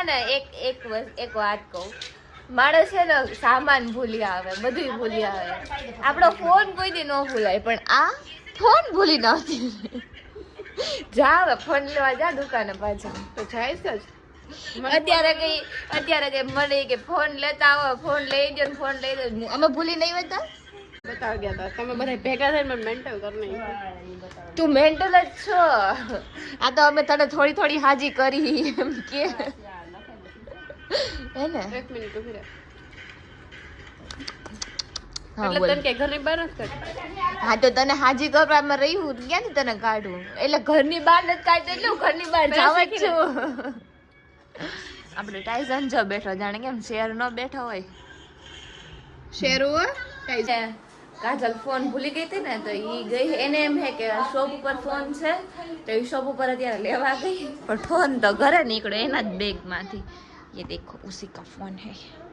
ને એક વાત કહું, માણસ છે ને સામાન ભૂલી આવે, બધું ભૂલી આવે. આપણો ફોન કોઈ દી ન ભૂલાય, પણ આ ફોન ભૂલી ન આવતી. જા હવે ફોન લેવા જા દુકાને પાછા. તો જાય જ. અત્યારે કઈ મને કે ફોન લેતા આવો, ફોન લઈ દો ને ફોન લઈ દો. અમે ભૂલી નહીં હતા. બતાવ ગયા હતા તમે બધા ભેગા થઈને મને મેન્ટલ કરી નહીં. તું મેન્ટલ જ છો. આ તો અમે તને થોડી થોડી હાજી કરી એમ કે હે ને. 1 મિનિટ ઉભી રહે. હા એટલે બોલ. તને કે ઘરની બહાર જ કર. હા તો તને હાજી કરવામાં રહ્યું ક્યાંથી તને કાઢું? એટલે ઘરની બહાર નથી કાઢતો, એટલે હું ઘરની બહાર જાવ જ છું. આપણે ટાઈસન જો બેઠો, જાણે કેમ શેર નો બેઠો હોય. શેરુ કાજલ ફોન ભૂલી ગઈ હતી ને, તો ઈ ગઈ, એને એમ હે કે શોપ ઉપર ફોન છે, તો એ શોપ ઉપર અત્યારે લેવા ગઈ, પણ ફોન તો ઘરે નીકળ્યો એના જ બેગ માંથી. ये देखो उसी का फोन है.